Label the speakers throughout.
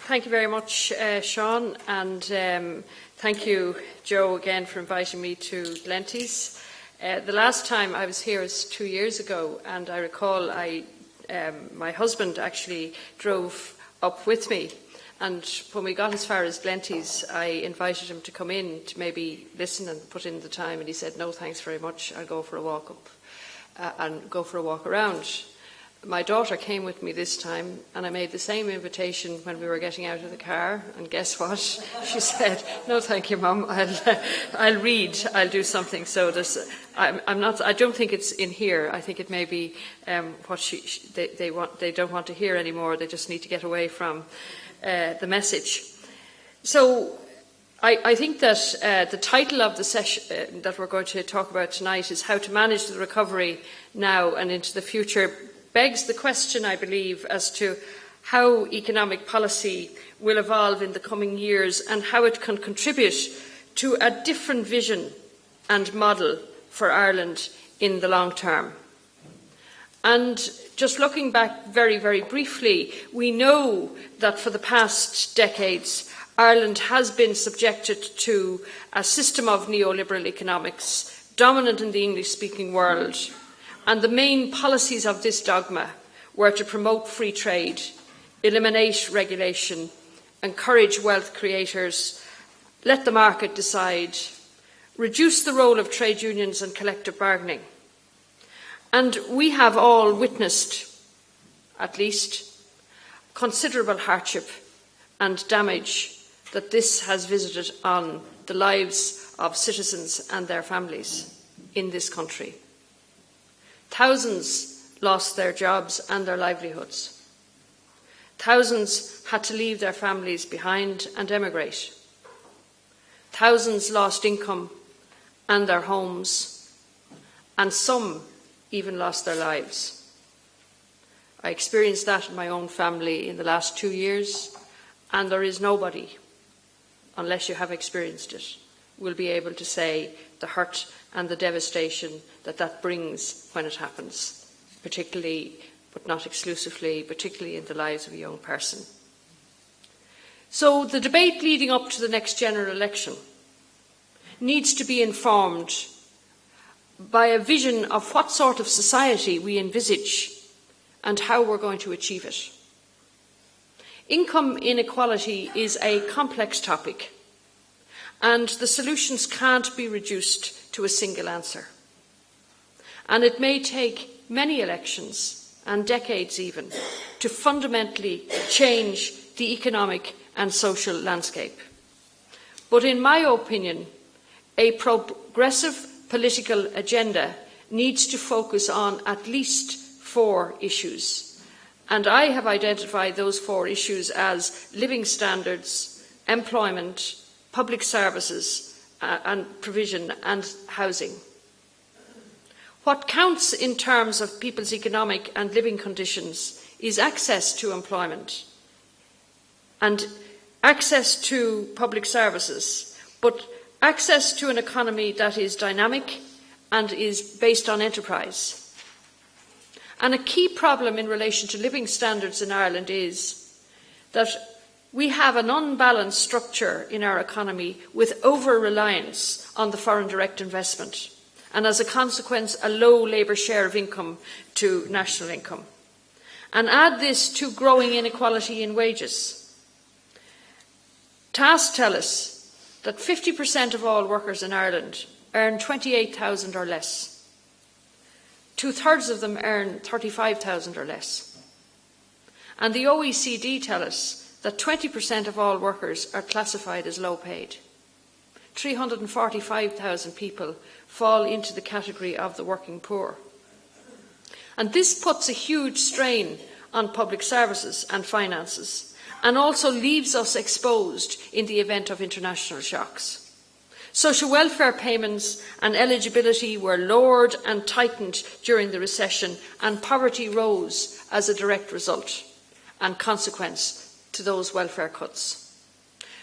Speaker 1: Thank you very much, Sean, and thank you, Joe, again for inviting me to Glenties. The last time I was here was 2 years ago, and I recall my husband actually drove up with me, and when we got as far as Glenties, I invited him to come in to maybe listen and put in the time, and he said, "No, thanks very much, I'll go for a walk up and go for a walk around." My daughter came with me this time, and I made the same invitation when we were getting out of the car, and guess what? She said, "No, thank you, Mum. I'll read. I'll do something." So I don't think it's in here. I think it may be what they don't want to hear anymore. They just need to get away from the message. So I think that the title of the session that we're going to talk about tonight is how to manage the recovery now and into the future. Begs the question, I believe, as to how economic policy will evolve in the coming years and how it can contribute to a different vision and model for Ireland in the long term. And just looking back very, very briefly, we know that for the past decades, Ireland has been subjected to a system of neoliberal economics dominant in the English-speaking world. And the main policies of this dogma were to promote free trade, eliminate regulation, encourage wealth creators, let the market decide, reduce the role of trade unions and collective bargaining. And we have all witnessed, at least, considerable hardship and damage that this has visited on the lives of citizens and their families in this country. Thousands lost their jobs and their livelihoods. Thousands had to leave their families behind and emigrate. Thousands lost income and their homes, and some even lost their lives. I experienced that in my own family in the last 2 years, and there is nobody, unless you have experienced it, will be able to say the hurt and the devastation that brings when it happens, particularly, but not exclusively, particularly in the lives of a young person. So the debate leading up to the next general election needs to be informed by a vision of what sort of society we envisage and how we're going to achieve it. Income inequality is a complex topic, and the solutions can't be reduced to a single answer. And it may take many elections, and decades even, to fundamentally change the economic and social landscape. But in my opinion, a progressive political agenda needs to focus on at least 4 issues. And I have identified those 4 issues as living standards, employment, public services and provision, and housing. What counts in terms of people's economic and living conditions is access to employment and access to public services, but access to an economy that is dynamic and is based on enterprise. And a key problem in relation to living standards in Ireland is that we have an unbalanced structure in our economy with over-reliance on the foreign direct investment, and as a consequence, a low labour share of income to national income. And add this to growing inequality in wages. Tasks tell us that 50% of all workers in Ireland earn 28,000 or less. 2/3 of them earn 35,000 or less. And the OECD tell us that 20% of all workers are classified as low paid. 345,000 people fall into the category of the working poor. And this puts a huge strain on public services and finances, and also leaves us exposed in the event of international shocks. Social welfare payments and eligibility were lowered and tightened during the recession, and poverty rose as a direct result and consequence to those welfare cuts.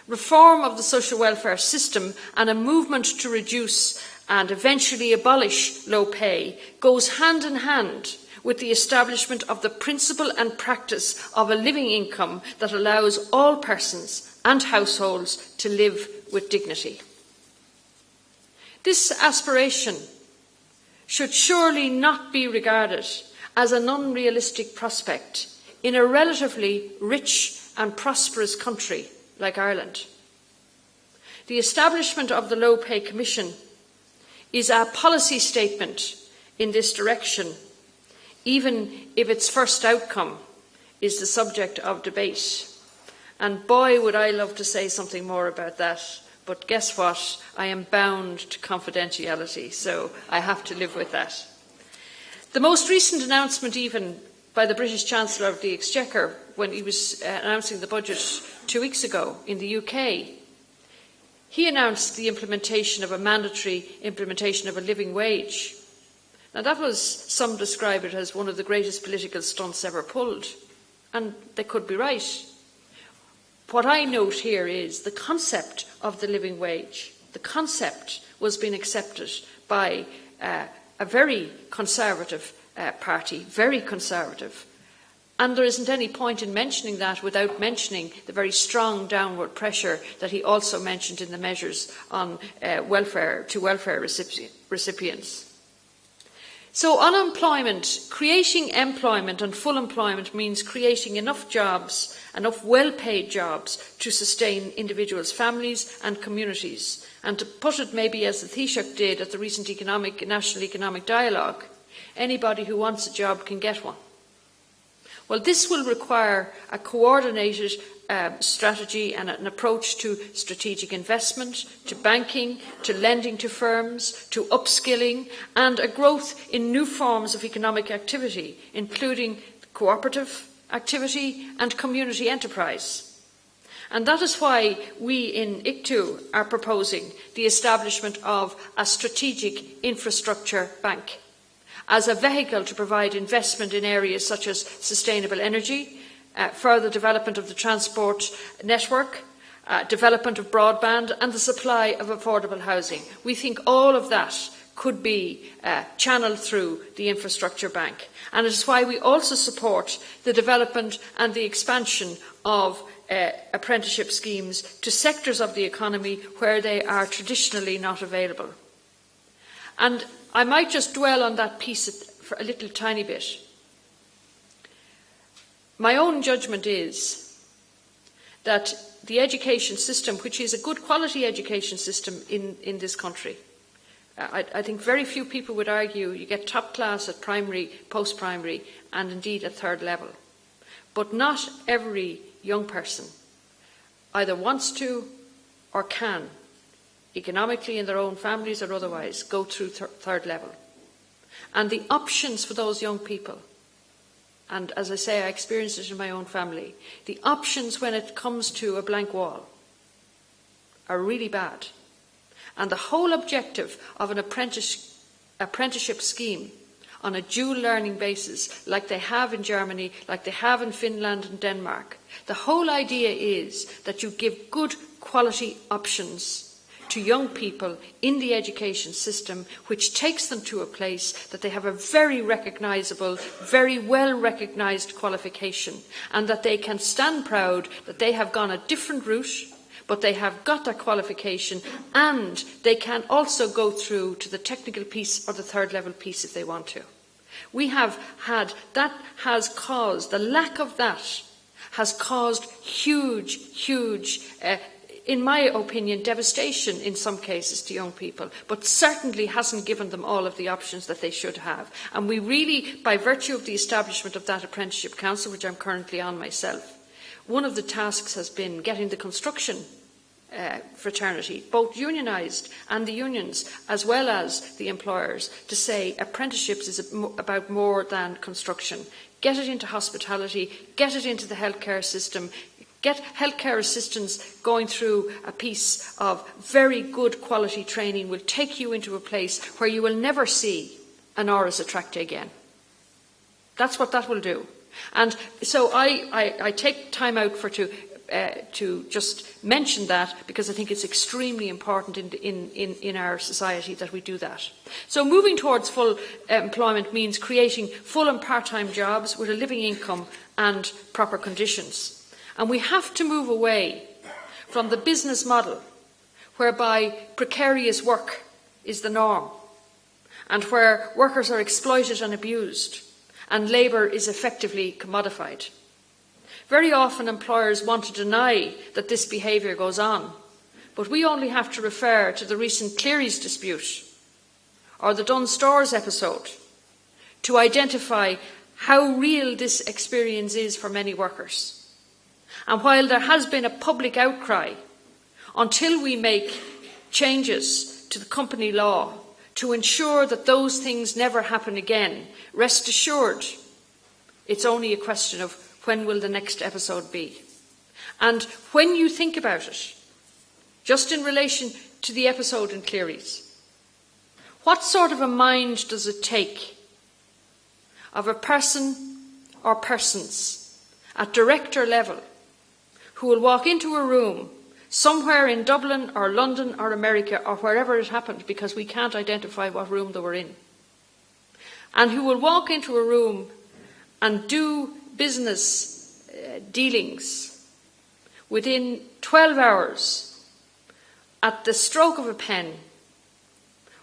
Speaker 1: Reform of the social welfare system and a movement to reduce and eventually abolish low pay goes hand in hand with the establishment of the principle and practice of a living income that allows all persons and households to live with dignity. This aspiration should surely not be regarded as an unrealistic prospect in a relatively rich and prosperous country like Ireland. The establishment of the Low Pay Commission is a policy statement in this direction, even if its first outcome is the subject of debate. And boy, would I love to say something more about that, but guess what? I am bound to confidentiality, so I have to live with that. The most recent announcement, even by the British Chancellor of the Exchequer, when he was announcing the budget 2 weeks ago in the UK, he announced the implementation of a mandatory implementation of a living wage. Now that was, some describe it as one of the greatest political stunts ever pulled, and they could be right. What I note here is the concept of the living wage. The concept was being accepted by a very conservative party, very conservative. And there isn't any point in mentioning that without mentioning the very strong downward pressure that he also mentioned in the measures on welfare recipients. So unemployment, creating employment and full employment means creating enough jobs, enough well-paid jobs to sustain individuals' families and communities. And to put it maybe as the Taoiseach did at the recent National Economic Dialogue, anybody who wants a job can get one. Well, this will require a coordinated strategy and an approach to strategic investment, to banking, to lending to firms, to upskilling, and a growth in new forms of economic activity, including cooperative activity and community enterprise. And that is why we in ICTU are proposing the establishment of a strategic infrastructure bank as a vehicle to provide investment in areas such as sustainable energy, further development of the transport network, development of broadband and the supply of affordable housing. We think all of that could be channelled through the infrastructure bank. And it is why we also support the development and the expansion of apprenticeship schemes to sectors of the economy where they are traditionally not available. And I might just dwell on that piece for a little tiny bit. My own judgment is that the education system, which is a good quality education system in this country, I think very few people would argue you get top class at primary, post-primary and indeed at third level. But not every young person either wants to or can, economically in their own families or otherwise, go through third level. And the options for those young people, and as I say, I experienced it in my own family, the options when it comes to a blank wall are really bad. And the whole objective of an apprenticeship scheme on a dual learning basis, like they have in Germany, like they have in Finland and Denmark, the whole idea is that you give good quality options to young people in the education system, which takes them to a place that they have a very recognisable, very well recognised qualification, and that they can stand proud that they have gone a different route, but they have got that qualification, and they can also go through to the technical piece or the third level piece if they want to. We have had, that has caused, the lack of that has caused huge, in my opinion, devastation in some cases to young people, but certainly hasn't given them all of the options that they should have. And we really, by virtue of the establishment of that apprenticeship council, which I'm currently on myself, one of the tasks has been getting the construction fraternity, both unionised and the unions, as well as the employers, to say apprenticeships is about more than construction. Get it into hospitality, get it into the healthcare system, get healthcare assistants going through a piece of very good quality training will take you into a place where you will never see an Oris Attracte again. That's what that will do. And so I take time out to to just mention that, because I think it's extremely important in our society that we do that. So moving towards full employment means creating full and part-time jobs with a living income and proper conditions. And we have to move away from the business model whereby precarious work is the norm, and where workers are exploited and abused, and labour is effectively commodified. Very often employers want to deny that this behaviour goes on, but we only have to refer to the recent Cleary's dispute or the Dunnes Stores episode to identify how real this experience is for many workers. And while there has been a public outcry, until we make changes to the company law to ensure that those things never happen again, rest assured it's only a question of when will the next episode be. And when you think about it, just in relation to the episode in Cleary's, what sort of a mind does it take of a person or persons at director level who will walk into a room somewhere in Dublin or London or America or wherever it happened, because we can't identify what room they were in, and who will walk into a room and do business dealings within 12 hours, at the stroke of a pen,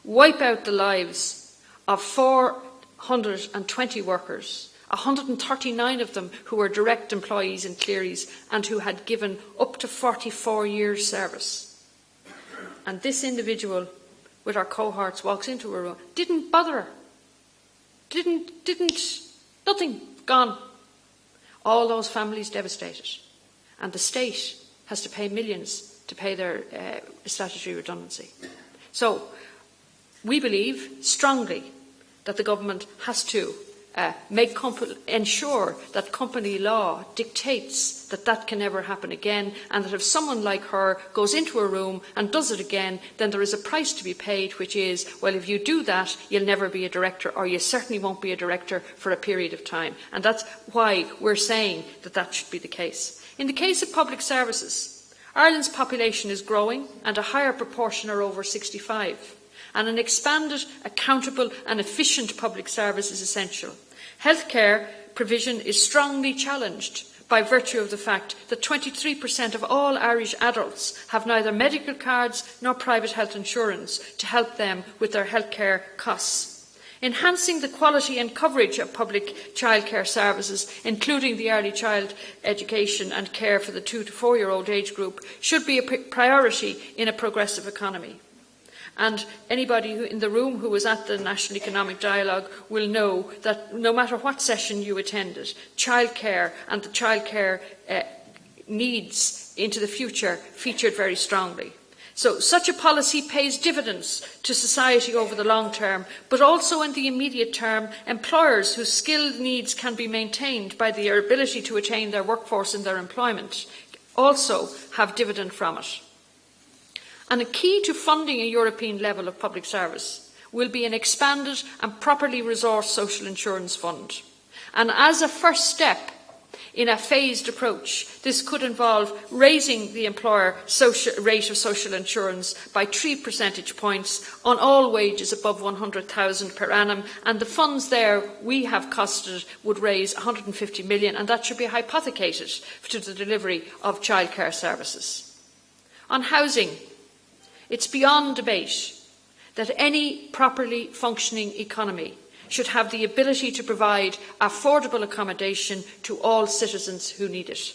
Speaker 1: wipe out the lives of 420 workers, 139 of them who were direct employees in Cleary's and who had given up to 44 years service. And this individual with our cohorts walks into a room, didn't bother her, nothing, gone. All those families devastated. And the state has to pay millions to pay their statutory redundancy. So we believe strongly that the government has to ensure that company law dictates that that can never happen again, and that if someone like her goes into a room and does it again, then there is a price to be paid, which is, well, if you do that, you'll never be a director, or you certainly won't be a director for a period of time. And that's why we're saying that that should be the case. In the case of public services, Ireland's population is growing, and a higher proportion are over 65. And an expanded, accountable and efficient public service is essential. Healthcare provision is strongly challenged by virtue of the fact that 23% of all Irish adults have neither medical cards nor private health insurance to help them with their healthcare costs. Enhancing the quality and coverage of public childcare services, including the early child education and care for the 2 to 4-year-old age group, should be a priority in a progressive economy. And anybody in the room who was at the National Economic Dialogue will know that no matter what session you attended, childcare and the childcare needs into the future featured very strongly. So such a policy pays dividends to society over the long term, but also in the immediate term, employers whose skilled needs can be maintained by their ability to attain their workforce in their employment also have dividend from it. And a key to funding a European level of public service will be an expanded and properly resourced social insurance fund. And as a first step in a phased approach, this could involve raising the employer rate of social insurance by 3 percentage points on all wages above 100,000 per annum, and the funds there we have costed would raise 150 million, and that should be hypothecated to the delivery of childcare services. On housing, it's beyond debate that any properly functioning economy should have the ability to provide affordable accommodation to all citizens who need it.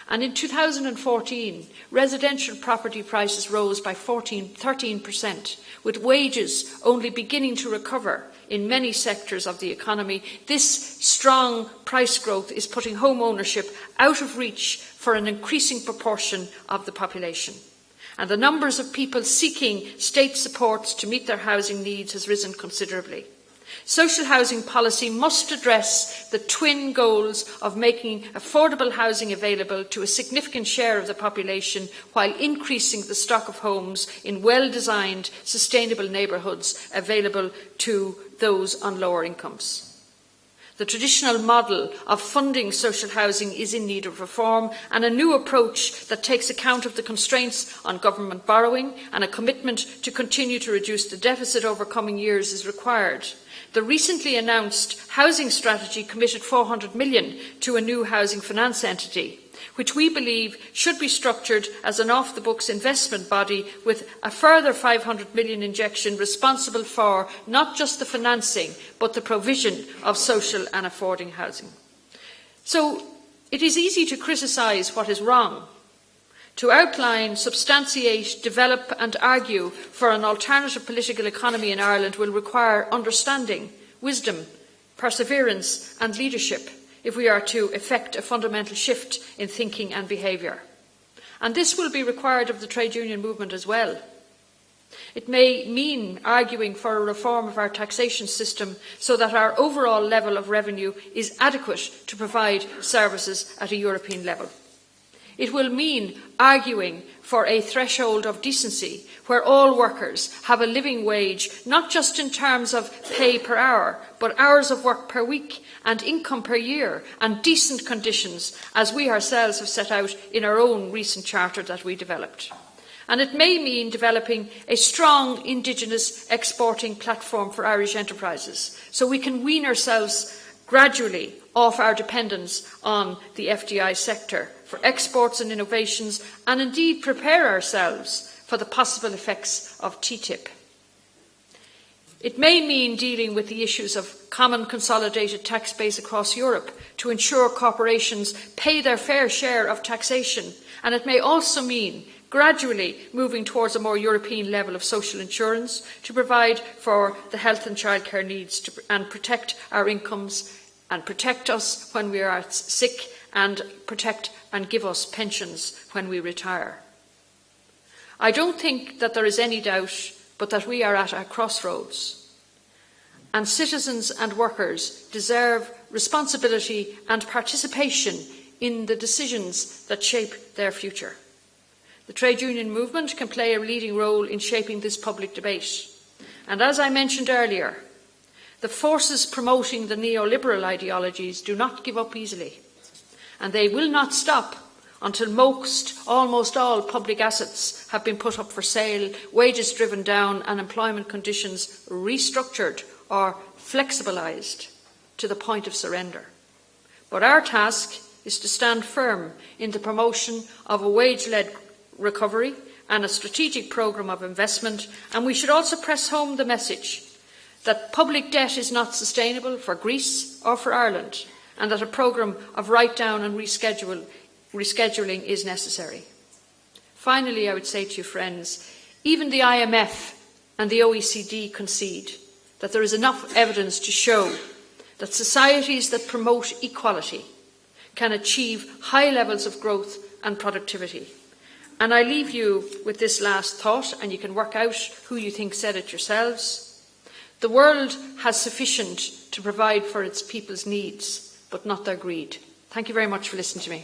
Speaker 1: And in 2014, residential property prices rose by 13%, with wages only beginning to recover in many sectors of the economy. This strong price growth is putting home ownership out of reach for an increasing proportion of the population. And the numbers of people seeking state supports to meet their housing needs has risen considerably. Social housing policy must address the twin goals of making affordable housing available to a significant share of the population while increasing the stock of homes in well-designed, sustainable neighbourhoods available to those on lower incomes. The traditional model of funding social housing is in need of reform, and a new approach that takes account of the constraints on government borrowing and a commitment to continue to reduce the deficit over coming years is required. The recently announced housing strategy committed €400 million to a new housing finance entity, which we believe should be structured as an off-the-books investment body with a further €500 million injection responsible for not just the financing but the provision of social and affording housing. So it is easy to criticise what is wrong. To outline, substantiate, develop and argue for an alternative political economy in Ireland will require understanding, wisdom, perseverance and leadership if we are to effect a fundamental shift in thinking and behaviour. And this will be required of the trade union movement as well. It may mean arguing for a reform of our taxation system so that our overall level of revenue is adequate to provide services at a European level. It will mean arguing for a threshold of decency where all workers have a living wage, not just in terms of pay per hour, but hours of work per week and income per year and decent conditions, as we ourselves have set out in our own recent charter that we developed. And it may mean developing a strong indigenous exporting platform for Irish enterprises so we can wean ourselves gradually off our dependence on the FDI sector for exports and innovations, and indeed prepare ourselves for the possible effects of TTIP. It may mean dealing with the issues of common consolidated tax base across Europe to ensure corporations pay their fair share of taxation, and it may also mean gradually moving towards a more European level of social insurance to provide for the health and childcare needs and protect our incomes and protect us when we are sick and protect and give us pensions when we retire. I don't think that there is any doubt but that we are at a crossroads, and citizens and workers deserve responsibility and participation in the decisions that shape their future. The trade union movement can play a leading role in shaping this public debate. And as I mentioned earlier, the forces promoting the neoliberal ideologies do not give up easily, and they will not stop until almost all public assets have been put up for sale, wages driven down and employment conditions restructured or flexibilised to the point of surrender. But our task is to stand firm in the promotion of a wage-led recovery and a strategic programme of investment, and we should also press home the message that public debt is not sustainable for Greece or for Ireland, and that a programme of write-down and rescheduling is necessary. Finally, I would say to you, friends, even the IMF and the OECD concede that there is enough evidence to show that societies that promote equality can achieve high levels of growth and productivity. And I leave you with this last thought, and you can work out who you think said it yourselves. The world has sufficient to provide for its people's needs, but not their greed. Thank you very much for listening to me.